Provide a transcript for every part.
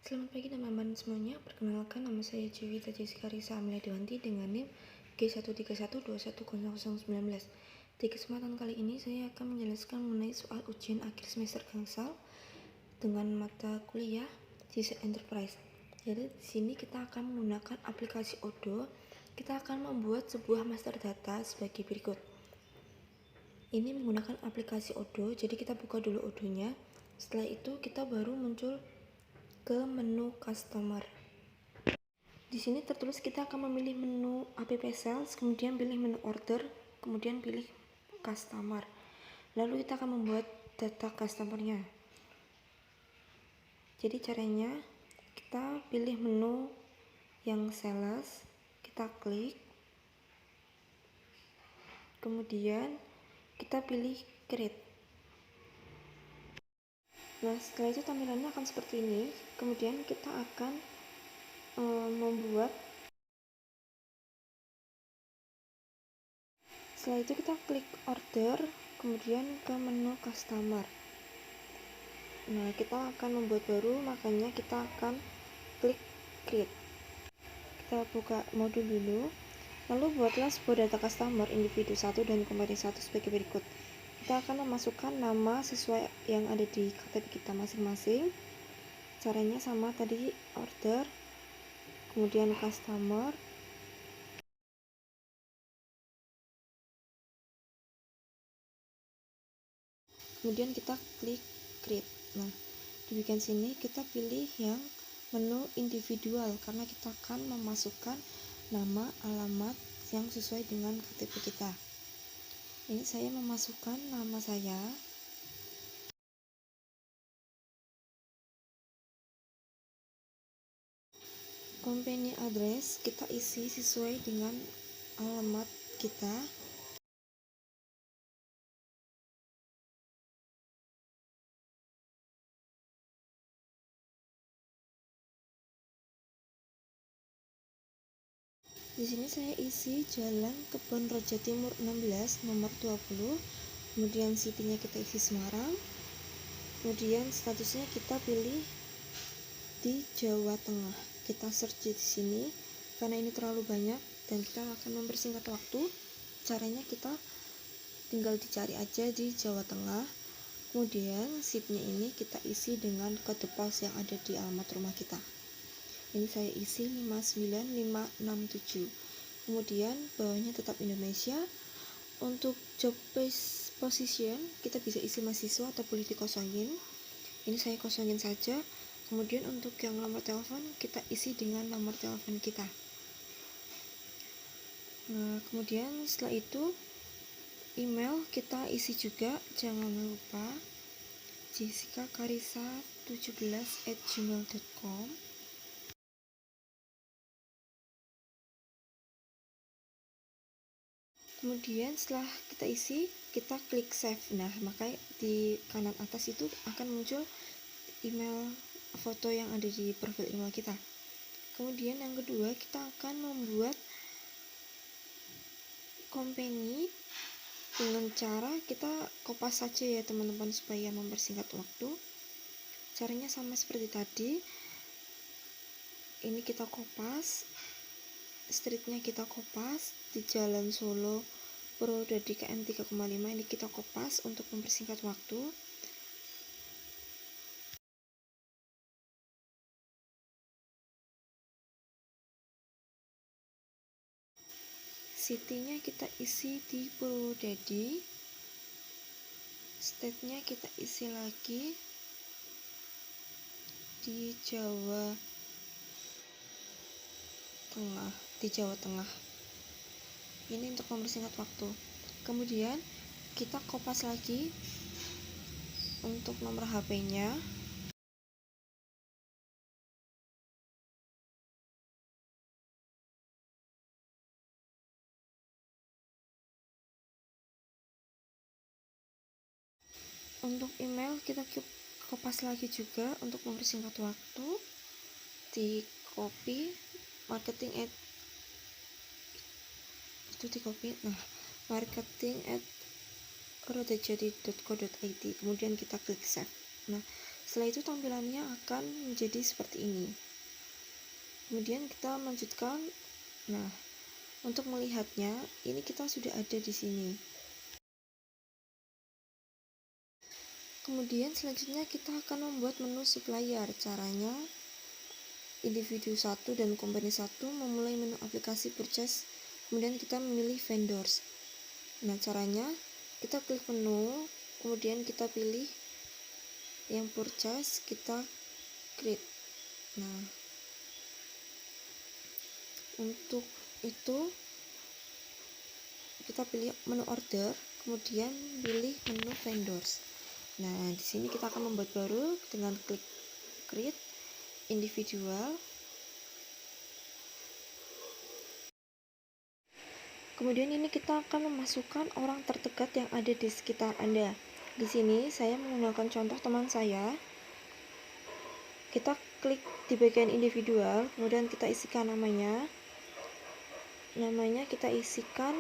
Selamat pagi teman-teman semuanya, perkenalkan nama saya Jewita Jessica Risa Amelia Dewanti dengan NIM G131210019. Di kesempatan kali ini saya akan menjelaskan mengenai soal ujian akhir semester Gangsal dengan mata kuliah Desain Enterprise. Jadi di sini kita akan menggunakan aplikasi Odoo. Kita akan membuat sebuah master data sebagai berikut. Ini menggunakan aplikasi Odoo, jadi kita buka dulu Odoo-nya. Setelah itu kita baru muncul ke menu customer. Di sini tertulis kita akan memilih menu app sales, kemudian pilih menu order, kemudian pilih customer. Lalu kita akan membuat data customernya. Jadi caranya kita pilih menu yang sales, kita klik, kemudian kita pilih create. Nah, setelah itu tampilannya akan seperti ini. Kemudian kita akan setelah itu kita klik order, kemudian ke menu customer. Nah, kita akan membuat baru, makanya kita akan klik create. Kita buka modul dulu, lalu buatlah sebuah data customer individu 1 dan kompeten 1 sebagai berikut. Kita akan memasukkan nama sesuai yang ada di KTP kita masing-masing. Caranya sama tadi, order, kemudian customer, kemudian kita klik create. Nah, di bagian sini kita pilih yang menu individual karena kita akan memasukkan nama, alamat yang sesuai dengan KTP kita. Ini saya memasukkan nama saya, company address kita isi sesuai dengan alamat kita. Di sini saya isi Jalan Kebon Raja Timur 16 nomor 20. Kemudian city-nya kita isi Semarang. Kemudian statusnya kita pilih di Jawa Tengah. Kita search di sini karena ini terlalu banyak dan kita akan mempersingkat waktu. Caranya kita tinggal dicari aja di Jawa Tengah. Kemudian SIP-nya ini kita isi dengan kode pos yang ada di alamat rumah kita. Ini saya isi 59567. Kemudian bawahnya tetap Indonesia. Untuk job position kita bisa isi mahasiswa atau boleh dikosongin. Ini saya kosongin saja. Kemudian untuk yang nomor telepon kita isi dengan nomor telepon kita. Nah, kemudian setelah itu email kita isi juga, jangan lupa jessicakarisa17@gmail.com. Kemudian setelah kita isi, kita klik save. Nah, maka di kanan atas itu akan muncul email foto yang ada di profil email kita. Kemudian yang kedua, kita akan membuat company dengan cara kita kopas saja ya teman-teman supaya mempersingkat waktu. Caranya sama seperti tadi. Ini kita kopas, streetnya kita kopas di Jalan Solo Purwodadi KM 3,5. Ini kita kopas untuk mempersingkat waktu. City-nya kita isi di Purwodadi, state-nya kita isi lagi di Jawa Tengah. Ini untuk mempersingkat waktu. Kemudian kita kopas lagi untuk nomor HP-nya. Untuk email kita kopas lagi juga untuk mempersingkat waktu. Di copy marketing@rodajadi.co.id. Kemudian kita klik save. Nah, Setelah itu tampilannya akan menjadi seperti ini. Kemudian kita lanjutkan. Nah, untuk melihatnya, ini kita sudah ada di sini. Kemudian selanjutnya kita akan membuat menu supplier. Caranya, individu 1 dan company 1 memulai menu aplikasi purchase, kemudian kita memilih vendors. Nah, caranya kita klik menu, kemudian kita pilih yang purchase, kita create. Nah, untuk itu kita pilih menu order, kemudian pilih menu vendors. Nah, di sini kita akan membuat baru dengan klik create individual. Kemudian ini kita akan memasukkan orang terdekat yang ada di sekitar Anda. Di sini saya menggunakan contoh teman saya. Kita klik di bagian individual, kemudian kita isikan namanya. Namanya kita isikan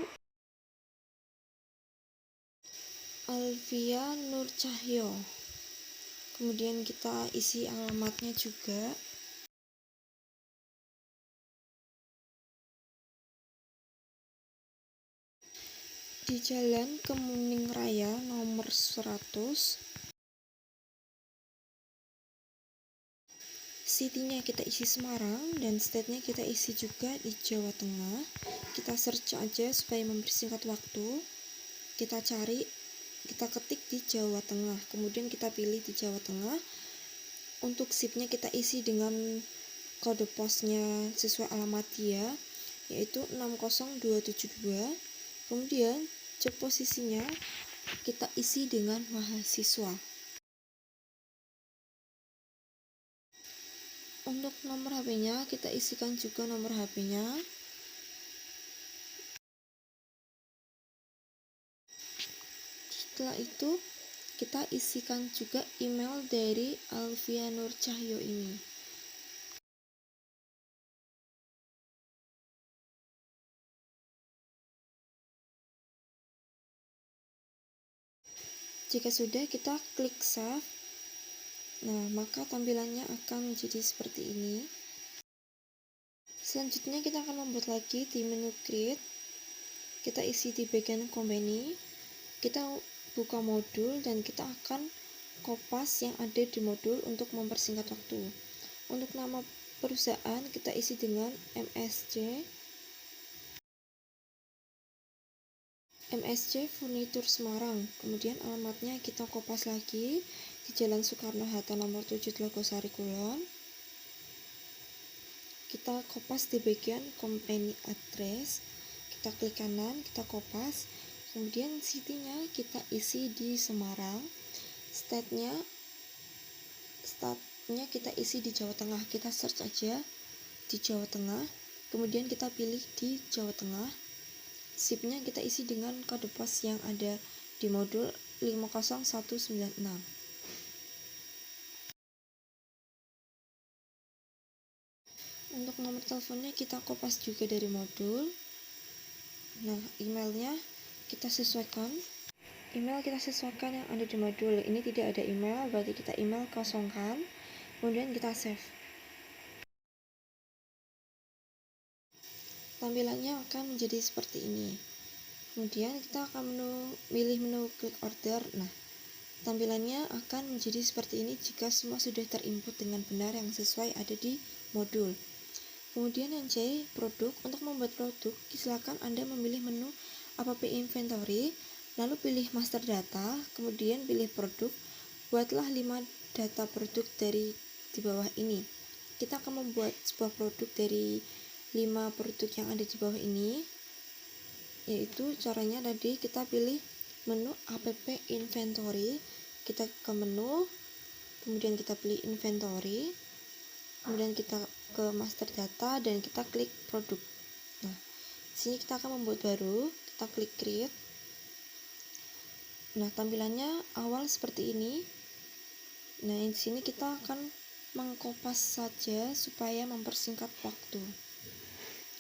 Alvia Nur Cahyo. Kemudian kita isi alamatnya juga. Di Jalan Kemuning Raya nomor 100. City-nya kita isi Semarang dan state-nya kita isi juga di Jawa Tengah. Kita search aja supaya mempersingkat waktu. Kita cari, kita ketik di Jawa Tengah, kemudian kita pilih di Jawa Tengah. Untuk zip-nya kita isi dengan kode posnya sesuai alamat dia, yaitu 60272. Kemudian job posisinya kita isi dengan mahasiswa. Untuk nomor HP-nya kita isikan juga nomor HP-nya. Setelah itu kita isikan juga email dari Alvia Nur Cahyo ini. Jika sudah, kita klik save. Nah, maka tampilannya akan menjadi seperti ini. Selanjutnya kita akan membuat lagi di menu create. Kita isi di bagian company. Kita buka modul dan kita akan kopas yang ada di modul untuk mempersingkat waktu. Untuk nama perusahaan kita isi dengan MSC Furnitur Semarang. Kemudian alamatnya kita kopas lagi di Jalan Soekarno-Hatta nomor 7 Tlogosari Kulon. Kita kopas di bagian company address. Kita klik kanan, kita kopas. Kemudian city-nya kita isi di Semarang. State-nya kita isi di Jawa Tengah. Kita search aja di Jawa Tengah. Kemudian kita pilih di Jawa Tengah. Zip-nya kita isi dengan kode pos yang ada di modul 50196. Untuk nomor teleponnya kita kopas juga dari modul. Nah, emailnya kita sesuaikan. Email kita sesuaikan yang ada di modul. Ini tidak ada email, berarti kita email kosongkan. Kemudian kita save. Tampilannya akan menjadi seperti ini. Kemudian kita akan pilih menu quick order. Nah, tampilannya akan menjadi seperti ini jika semua sudah terinput dengan benar yang sesuai ada di modul. Kemudian yang C, produk. Untuk membuat produk, silakan Anda memilih menu app inventory, lalu pilih master data, kemudian pilih produk. Buatlah 5 data produk dari di bawah ini. Kita akan membuat sebuah produk dari 5 produk yang ada di bawah ini, yaitu caranya tadi kita pilih menu app inventory, kita ke menu, kemudian kita pilih inventory, kemudian kita ke master data dan kita klik produk. Nah, di sini kita akan membuat baru, kita klik create. Nah, tampilannya awal seperti ini. Nah, di sini kita akan mengkopas saja supaya mempersingkat waktu.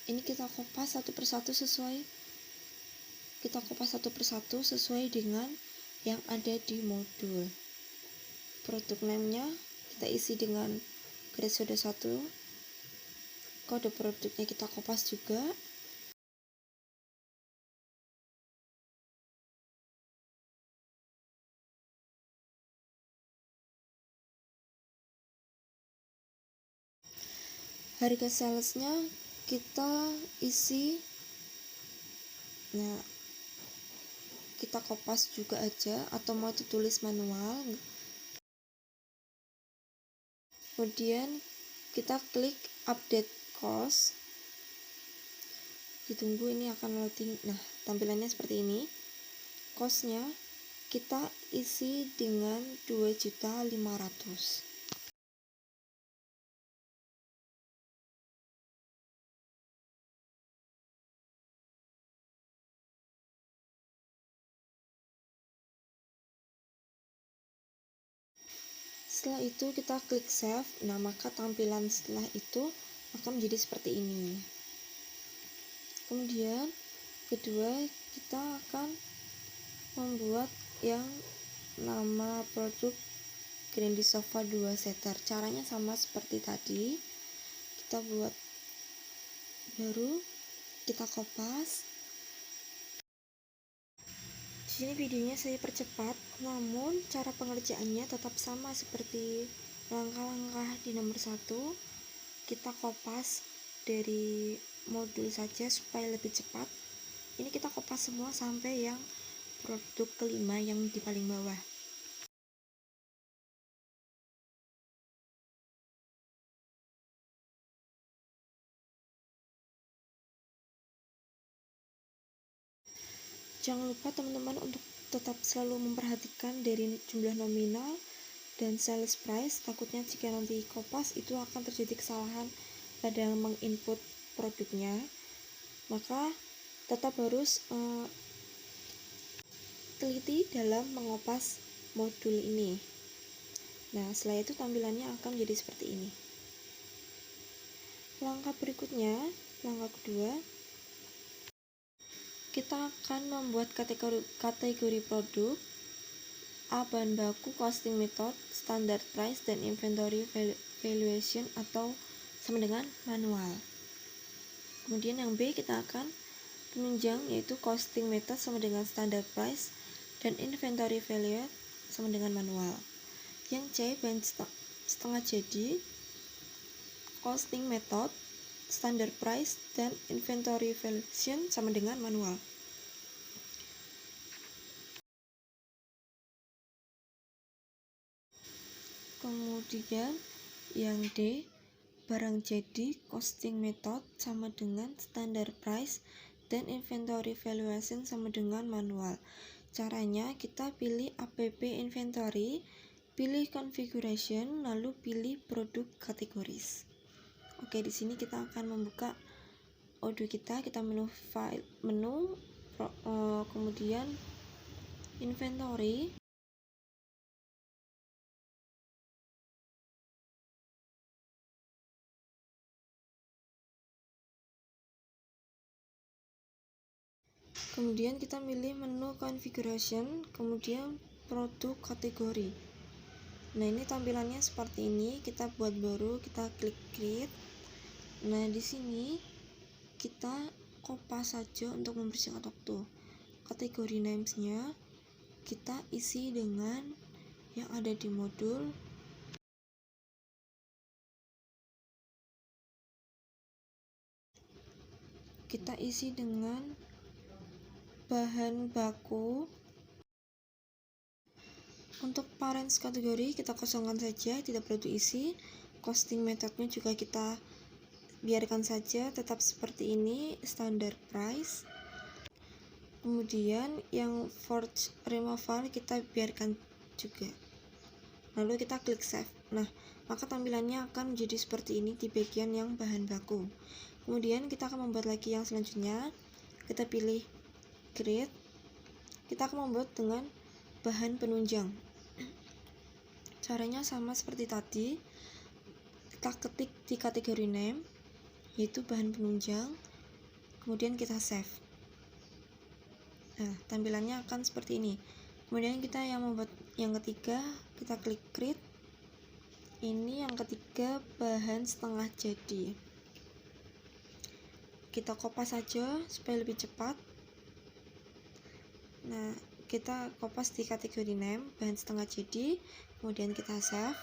Ini kita kopas satu persatu sesuai dengan yang ada di modul. Produk name-nya kita isi dengan garis roda 1. Kode produknya kita kopas juga. Harga salesnya kita isi, nah kita kopas juga aja atau mau ditulis manual. Kemudian kita klik update cost, ditunggu ini akan loading. Nah, tampilannya seperti ini. Costnya kita isi dengan 2.500.000. Setelah itu kita klik save. Nah, maka tampilan setelah itu akan menjadi seperti ini. Kemudian kedua, kita akan membuat yang nama produk Grandi Sofa 2 seater. Caranya sama seperti tadi. Kita buat baru, kita kopas. Di sini videonya saya percepat, namun cara pengerjaannya tetap sama seperti langkah-langkah di nomor 1. Kita kopas dari modul saja supaya lebih cepat. Ini kita kopas semua sampai yang produk kelima yang di paling bawah. Jangan lupa teman-teman untuk tetap selalu memperhatikan dari jumlah nominal dan sales price. Takutnya jika nanti kopas itu akan terjadi kesalahan pada menginput produknya. Maka tetap harus teliti dalam mengopas modul ini. Nah, setelah itu tampilannya akan menjadi seperti ini. Langkah berikutnya, langkah kedua, kita akan membuat kategori produk, A. Bahan baku, costing method, standard price, dan inventory valuation atau sama dengan manual. Kemudian yang B, kita akan penunjang, yaitu costing method sama dengan standard price, dan inventory value sama dengan manual. Yang C, bahan setengah jadi, costing method, standard price, dan inventory valuation sama dengan manual. Kemudian yang D, barang jadi, costing method sama dengan standard price, dan inventory valuation sama dengan manual. Caranya kita pilih APP inventory, pilih configuration, lalu pilih produk categories. Oke, di sini kita akan membuka Odoo kita menu file, kemudian inventory. Kemudian kita pilih menu configuration, kemudian produk kategori. Nah, ini tampilannya seperti ini. Kita buat baru, kita klik create. Nah, di sini kita kopas saja untuk membersihkan waktu. Kategori names-nya kita isi dengan yang ada di modul. Kita isi dengan bahan baku. Untuk parents kategori kita kosongkan saja, tidak perlu diisi. Costing methodnya juga kita biarkan saja tetap seperti ini, standard price. Kemudian yang forge removal kita biarkan juga, lalu kita klik save. Nah, maka tampilannya akan menjadi seperti ini di bagian yang bahan baku. Kemudian kita akan membuat lagi yang selanjutnya. Kita pilih create. Kita akan membuat dengan bahan penunjang. Caranya sama seperti tadi. Kita ketik di kategori name, yaitu bahan penunjang, kemudian kita save. Nah, tampilannya akan seperti ini. Kemudian kita yang membuat yang ketiga, kita klik create. Ini yang ketiga, bahan setengah jadi. Kita kopas saja supaya lebih cepat. Nah, kita kopas di kategori name, bahan setengah jadi, kemudian kita save.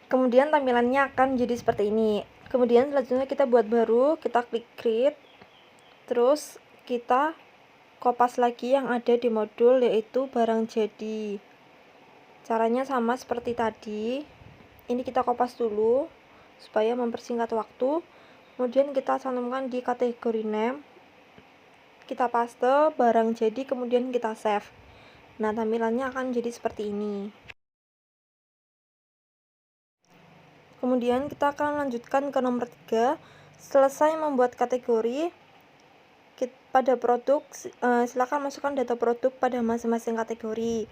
Kemudian tampilannya akan jadi seperti ini. Kemudian selanjutnya kita buat baru, kita klik create, terus kita kopas lagi yang ada di modul, yaitu barang jadi. Caranya sama seperti tadi. Ini kita kopas dulu supaya mempersingkat waktu. Kemudian kita cantumkan di kategori name, kita paste barang jadi, kemudian kita save. Nah, tampilannya akan jadi seperti ini. Kemudian kita akan lanjutkan ke nomor 3. Selesai membuat kategori pada produk, silakan masukkan data produk pada masing-masing kategori.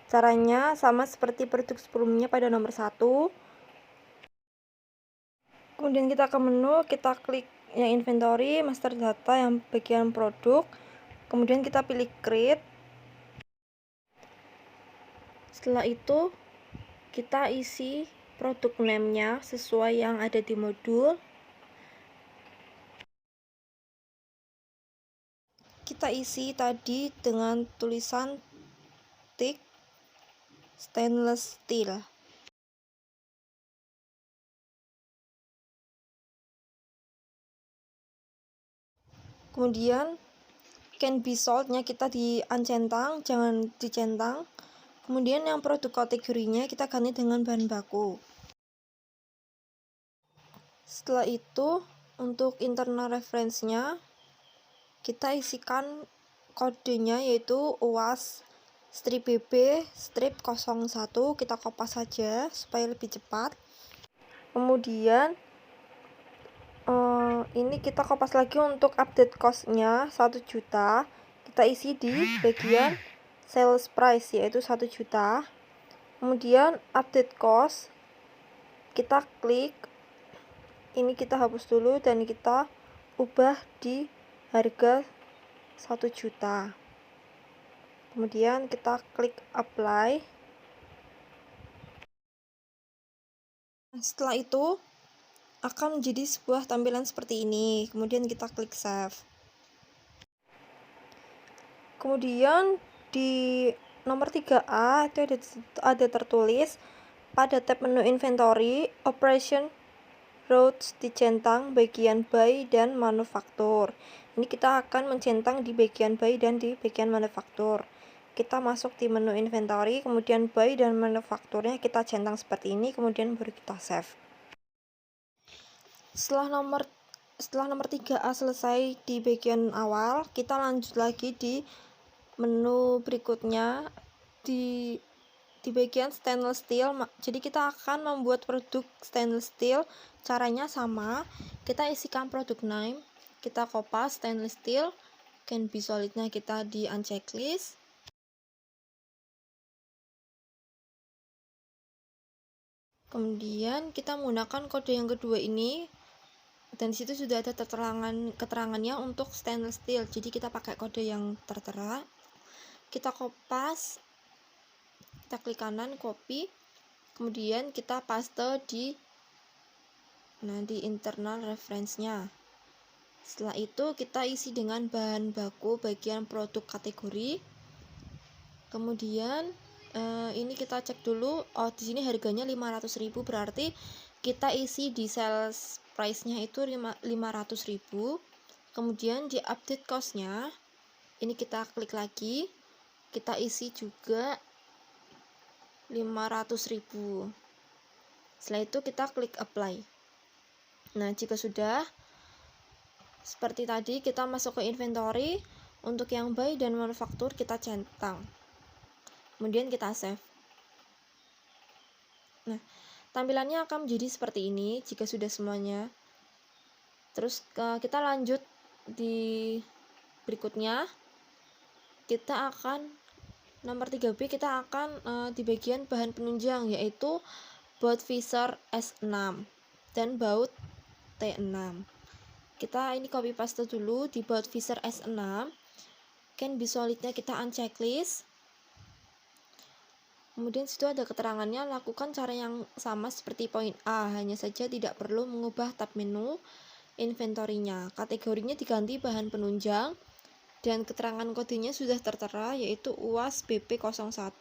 Caranya sama seperti produk sebelumnya pada nomor 1. Kemudian kita ke menu, kita klik yang inventory, master data yang bagian produk. Kemudian kita pilih create. Setelah itu kita isi produk name-nya sesuai yang ada di modul. Kita isi tadi dengan tulisan TIC stainless steel. Kemudian can be sold-nya kita diuncentang, jangan dicentang. Kemudian yang produk kategorinya kita ganti dengan bahan baku. Setelah itu untuk internal reference-nya kita isikan kodenya, yaitu UAS strip BB strip 01. Kita kopas saja supaya lebih cepat. Kemudian ini kita kopas lagi untuk update cost-nya 1 juta. Kita isi di bagian sales price, yaitu 1 juta. Kemudian update cost, kita klik, ini kita hapus dulu dan kita ubah di harga 1 juta. Kemudian kita klik apply. Setelah itu akan menjadi sebuah tampilan seperti ini. Kemudian kita klik save. Kemudian di nomor 3A itu ada tertulis pada tab menu inventory, operation routes dicentang bagian buy dan manufaktur. Ini kita akan mencentang di bagian buy dan di bagian manufaktur. Kita masuk di menu inventory, kemudian buy dan manufakturnya kita centang seperti ini, kemudian baru kita save. Setelah nomor 3A selesai di bagian awal, kita lanjut lagi di menu berikutnya di bagian stainless steel. Jadi kita akan membuat produk stainless steel. Caranya sama, kita isikan produk name, kita kopas stainless steel, can be solid-nya kita di unchecklist. Kemudian kita menggunakan kode yang kedua ini, dan disitu sudah ada keterangannya untuk stainless steel. Jadi kita pakai kode yang tertera. Kita kopas, kita klik kanan, copy, kemudian kita paste di internal reference-nya. Setelah itu kita isi dengan bahan baku bagian produk kategori. Kemudian ini kita cek dulu, di sini harganya 500.000, berarti kita isi di sales price-nya itu 500.000. Kemudian di update cost-nya ini kita klik lagi, kita isi juga 500.000. Setelah itu kita klik apply. Nah, jika sudah seperti tadi, kita masuk ke inventory. Untuk yang buy dan manufaktur kita centang, kemudian kita save. Nah, tampilannya akan menjadi seperti ini jika sudah semuanya. Terus kita lanjut di berikutnya. Kita akan nomor 3B, kita akan di bagian bahan penunjang, yaitu baut visor S6 dan baut T6. Kita ini copy paste dulu di baut visor S6. Can be solid-nya kita unchecklist. Kemudian situ ada keterangannya, lakukan cara yang sama seperti poin A, hanya saja tidak perlu mengubah tab menu inventory-nya. Kategorinya diganti bahan penunjang, dan keterangan kodenya sudah tertera, yaitu UAS BP01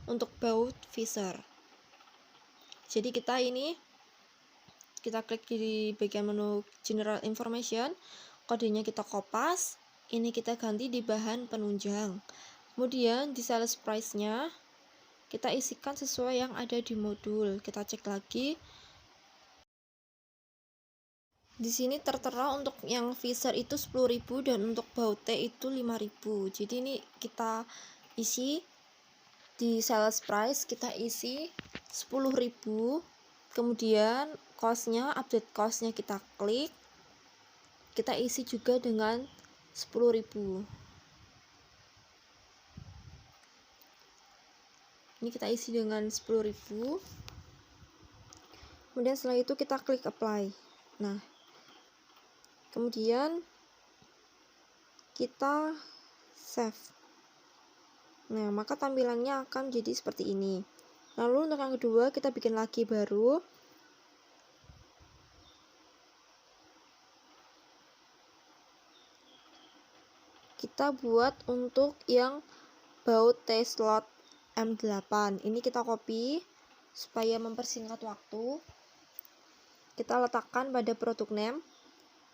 untuk baut visor. Jadi kita klik di bagian menu General Information, kodenya kita kopas, ini kita ganti di bahan penunjang. Kemudian di sales price-nya kita isikan sesuai yang ada di modul. Kita cek lagi. Di sini tertera untuk yang visor itu 10.000 dan untuk baut T itu 5.000. Jadi ini kita isi di sales price, kita isi 10.000. Kemudian cost-nya, update cost-nya kita klik. Kita isi juga dengan 10.000. Ini kita isi dengan 10.000. Kemudian setelah itu kita klik apply. Nah, kemudian kita save. Nah, maka tampilannya akan jadi seperti ini. Lalu untuk yang kedua kita bikin lagi baru. Kita buat untuk yang baut T-slot M8. Ini kita copy supaya mempersingkat waktu. Kita letakkan pada produk name,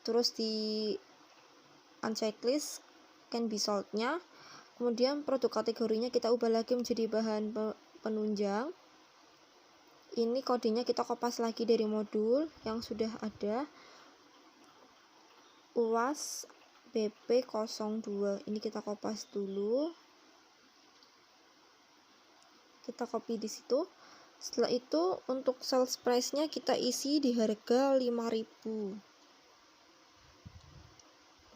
terus di unchecklist can be sold-nya. Kemudian produk kategorinya kita ubah lagi menjadi bahan penunjang. Ini kodenya kita kopas lagi dari modul yang sudah ada, UAS BP02. Ini kita kopas dulu, kita copy di situ. Setelah itu untuk sales price-nya kita isi di harga 5.000.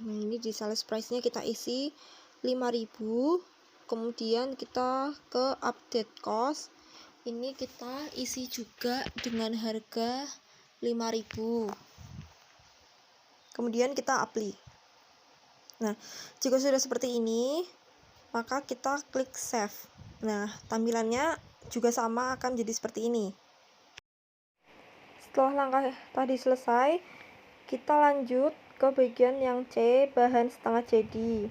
Nah, ini di sales price-nya kita isi 5.000. Kemudian kita ke update cost. Ini kita isi juga dengan harga 5.000. Kemudian kita apply. Nah, jika sudah seperti ini, maka kita klik save. Nah, tampilannya juga sama akan jadi seperti ini. Setelah langkah tadi selesai, kita lanjut ke bagian yang C, bahan setengah jadi.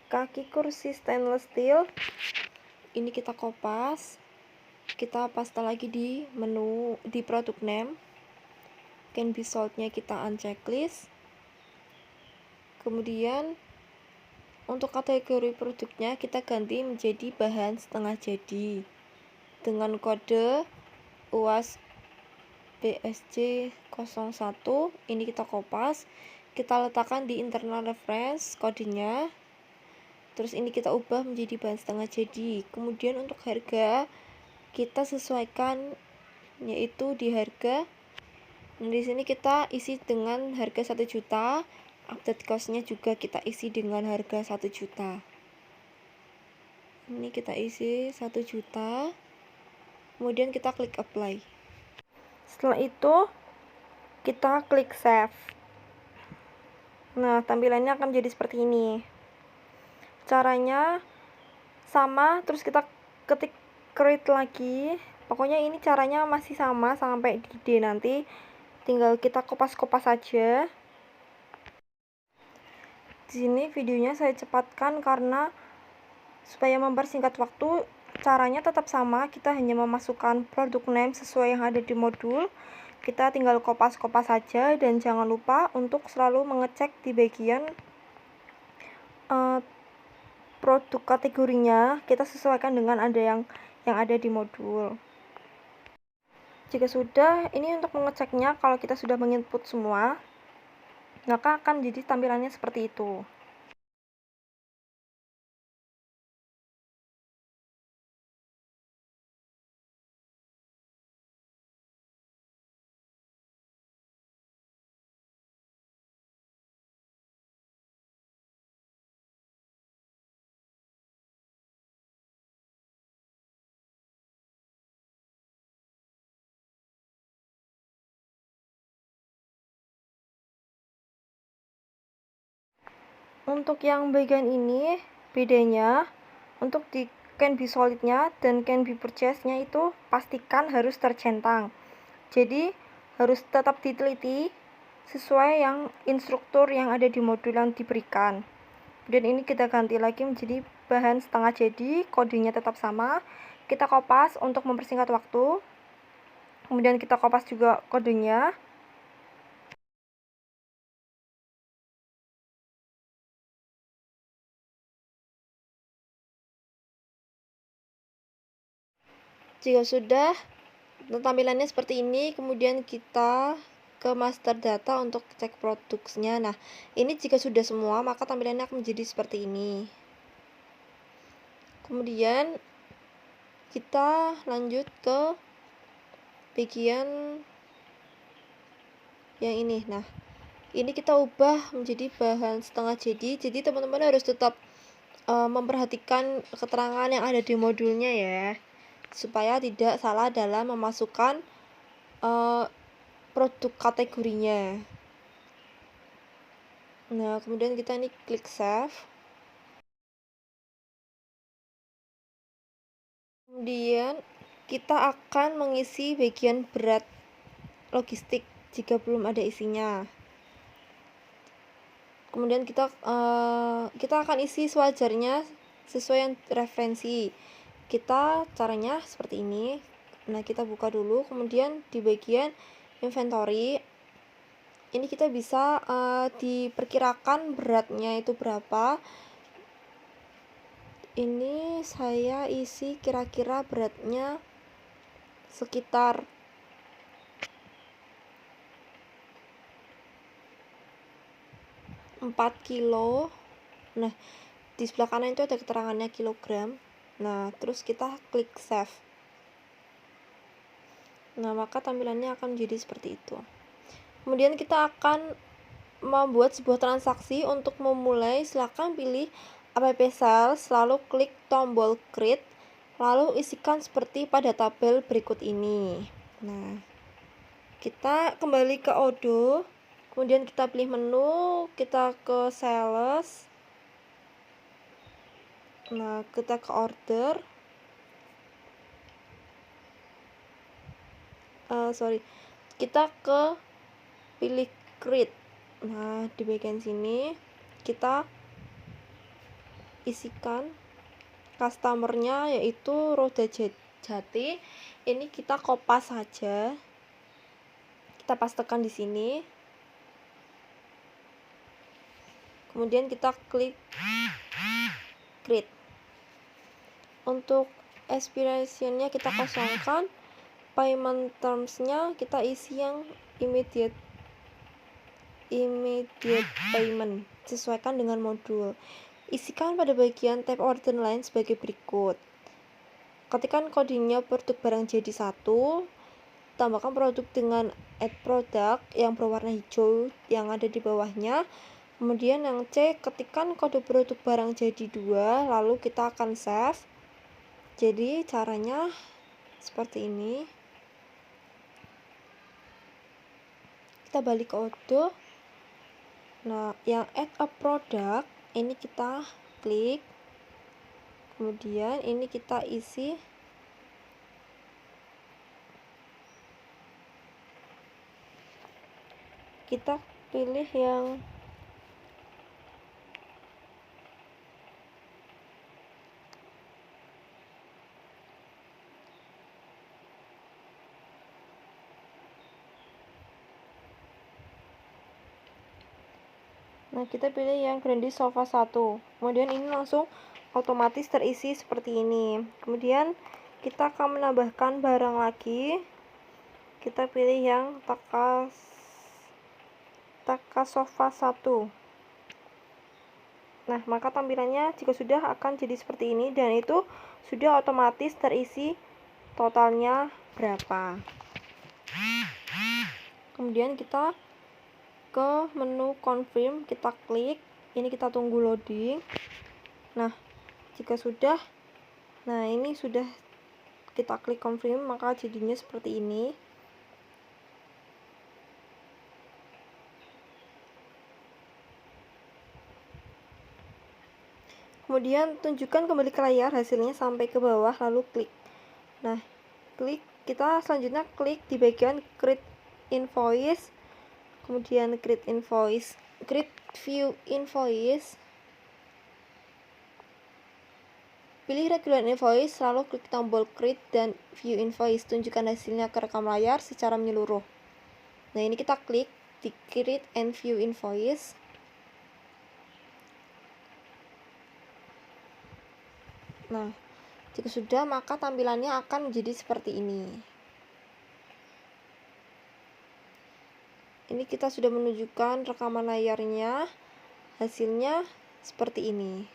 Kaki kursi stainless steel, ini kita kopas, kita paste lagi di menu di produk name, can be sold-nya kita unchecklist. Kemudian untuk kategori produknya kita ganti menjadi bahan setengah jadi dengan kode UAS BSJ01. Ini kita kopas, kita letakkan di internal reference kodenya, terus ini kita ubah menjadi bahan setengah jadi. Kemudian untuk harga kita sesuaikan, yaitu di harga. Nah, di sini kita isi dengan harga 1 juta. Update cost-nya juga kita isi dengan harga 1 juta. Ini kita isi 1 juta. Kemudian kita klik apply. Setelah itu kita klik save. Nah, tampilannya akan jadi seperti ini. Caranya sama, terus kita ketik create lagi. Pokoknya ini caranya masih sama sampai di D nanti. Tinggal kita kopas-kopas saja. Di sini videonya saya cepatkan karena supaya mempersingkat waktu. Caranya tetap sama, kita hanya memasukkan produk name sesuai yang ada di modul. Kita tinggal kopas-kopas saja, dan jangan lupa untuk selalu mengecek di bagian produk kategorinya kita sesuaikan dengan yang ada di modul. Jika sudah, ini untuk mengeceknya, kalau kita sudah menginput semua, maka akan jadi tampilannya seperti itu. Untuk yang bagian ini bedanya, untuk di can be solidnya dan can be purchased-nya itu pastikan harus tercentang. Jadi harus tetap diteliti sesuai yang instruktur yang ada di modul yang diberikan. Dan ini kita ganti lagi menjadi bahan setengah jadi, kodenya tetap sama. Kita kopas untuk mempersingkat waktu. Kemudian kita kopas juga kodenya. Jika sudah, tampilannya seperti ini, kemudian kita ke master data untuk cek produksinya. Nah, ini jika sudah semua, maka tampilannya akan menjadi seperti ini. Kemudian kita lanjut ke bagian yang ini. Nah, ini kita ubah menjadi bahan setengah jadi teman-teman harus tetap memperhatikan keterangan yang ada di modulnya ya, supaya tidak salah dalam memasukkan produk kategorinya. Nah, kemudian kita ini klik save. Kemudian kita akan mengisi bagian berat logistik jika belum ada isinya. Kemudian kita akan isi sewajarnya sesuai yang referensi. Kita caranya seperti ini. Nah, kita buka dulu, kemudian di bagian inventory ini kita bisa diperkirakan beratnya itu berapa. Ini saya isi kira-kira beratnya sekitar 4 kilo. Nah, di sebelah kanan itu ada keterangannya kilogram. Nah, terus kita klik save. Nah, maka tampilannya akan menjadi seperti itu. Kemudian kita akan membuat sebuah transaksi. Untuk memulai, silakan pilih app sales, lalu klik tombol create, lalu isikan seperti pada tabel berikut ini. Nah, kita kembali ke Odoo, kemudian kita pilih menu, kita ke sales. Nah, kita ke order. Kita ke pilih create. Nah, di bagian sini kita isikan customernya yaitu Roda Jati. Ini kita kopas saja. Kita pastekan di sini. Kemudian kita klik create. Untuk expiration-nya kita kosongkan. Payment terms-nya kita isi yang immediate payment, sesuaikan dengan modul. Isikan pada bagian tab order line sebagai berikut. Ketikkan kodenya produk barang jadi 1, tambahkan produk dengan add product yang berwarna hijau yang ada di bawahnya. Kemudian yang C, ketikkan kode produk barang jadi 2, lalu kita akan save. Jadi caranya seperti ini. Kita balik ke Odoo. Nah, yang add a product ini kita klik. Kemudian ini kita isi kita pilih yang kita pilih yang Grandi Sofa 1. Kemudian ini langsung otomatis terisi seperti ini. Kemudian kita akan menambahkan barang lagi. Kita pilih yang Taka Sofa 1. Nah, maka tampilannya jika sudah akan jadi seperti ini, dan itu sudah otomatis terisi totalnya berapa. Kemudian kita ke menu confirm, kita klik. Ini kita tunggu loading. Nah, jika sudah, nah ini sudah kita klik confirm, maka jadinya seperti ini. Kemudian tunjukkan kembali ke layar hasilnya sampai ke bawah, lalu klik. Nah, kita selanjutnya klik di bagian create invoice, kemudian create view invoice, pilih regular invoice, lalu klik tombol create dan view invoice, tunjukkan hasilnya ke rekam layar secara menyeluruh. Nah, ini kita klik di create and view invoice. Nah, jika sudah, maka tampilannya akan menjadi seperti ini. Ini kita sudah menunjukkan rekaman layarnya, hasilnya seperti ini.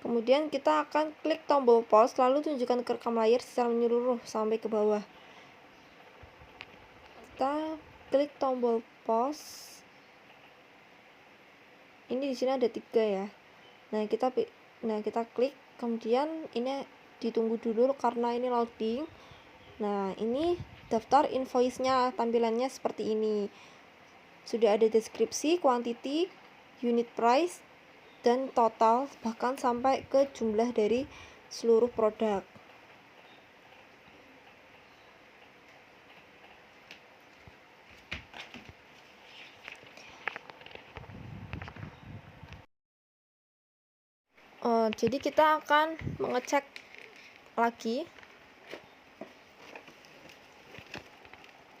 Kemudian kita akan klik tombol pause, lalu tunjukkan ke rekam layar secara menyeluruh sampai ke bawah. Kita klik tombol pause. Ini di sini ada 3 ya. Nah, kita klik, kemudian ini ditunggu dulu karena ini loading. Nah, ini daftar invoice-nya, tampilannya seperti ini. Sudah ada deskripsi, quantity, unit price, dan total, bahkan sampai ke jumlah dari seluruh produk. Jadi kita akan mengecek lagi.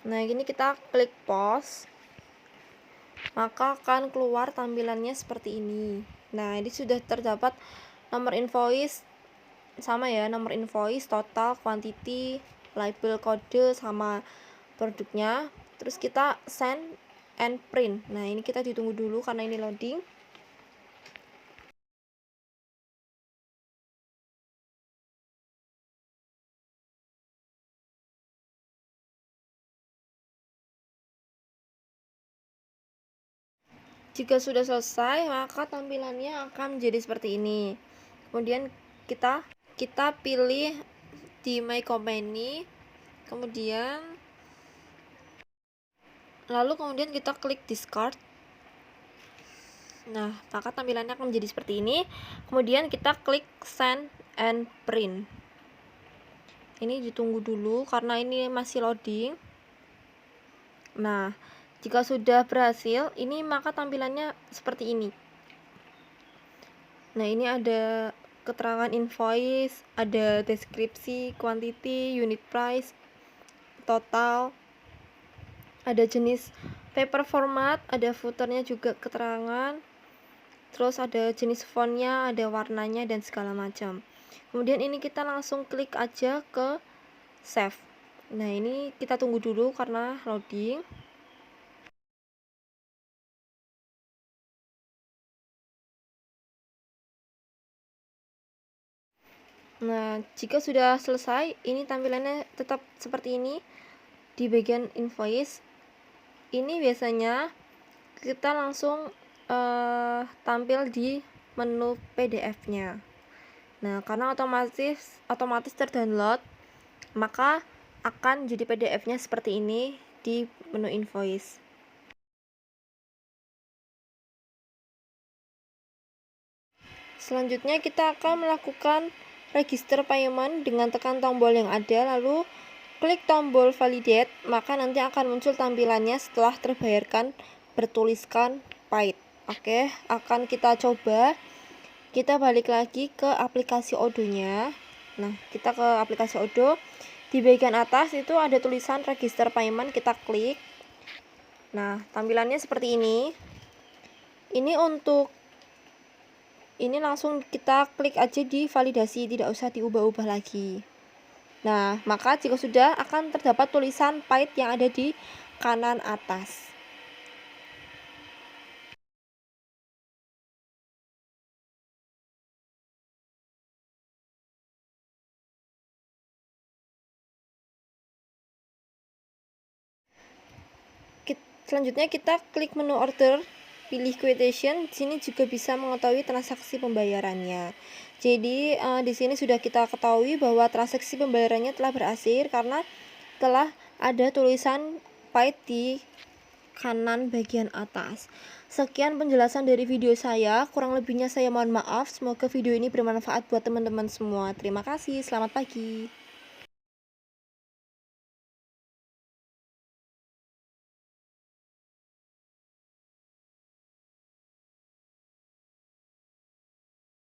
Nah, ini kita klik pause, maka akan keluar tampilannya seperti ini. Nah, ini sudah terdapat nomor invoice, sama ya, nomor invoice, total, quantity, label, kode, sama produknya. Terus kita send and print. Nah, ini kita ditunggu dulu karena ini loading. Jika sudah selesai, maka tampilannya akan menjadi seperti ini. Kemudian kita pilih di My Company, kemudian kita klik discard. Nah, maka tampilannya akan menjadi seperti ini. Kemudian kita klik send and print. Ini ditunggu dulu karena ini masih loading. Nah, jika sudah berhasil, ini maka tampilannya seperti ini. Nah, ini ada keterangan invoice, ada deskripsi, quantity, unit price, total, ada jenis paper format, ada footernya juga keterangan, terus ada jenis fontnya, ada warnanya, dan segala macam. Kemudian ini kita langsung klik aja ke save. Nah, ini kita tunggu dulu karena loading. Nah, jika sudah selesai, ini tampilannya tetap seperti ini. Di bagian invoice, ini biasanya kita langsung tampil di menu PDF-nya. Nah, karena otomatis terdownload, maka akan jadi PDF-nya seperti ini di menu invoice. Selanjutnya kita akan melakukan register payment dengan tekan tombol yang ada, lalu klik tombol validate, maka nanti akan muncul tampilannya setelah terbayarkan bertuliskan paid. Oke, akan kita coba. Kita balik lagi ke aplikasi Odoo-nya. Nah, kita ke aplikasi Odoo. Di bagian atas itu ada tulisan register payment, kita klik. Nah, tampilannya seperti ini. Ini langsung kita klik aja di validasi, tidak usah diubah-ubah lagi. Nah, maka jika sudah, akan terdapat tulisan paid yang ada di kanan atas. Selanjutnya kita klik menu order, pilih quotation. Di sini juga bisa mengetahui transaksi pembayarannya. Jadi di sini sudah kita ketahui bahwa transaksi pembayarannya telah berakhir karena telah ada tulisan paid di kanan bagian atas. Sekian penjelasan dari video saya, kurang lebihnya saya mohon maaf. Semoga video ini bermanfaat buat teman-teman semua. Terima kasih, selamat pagi.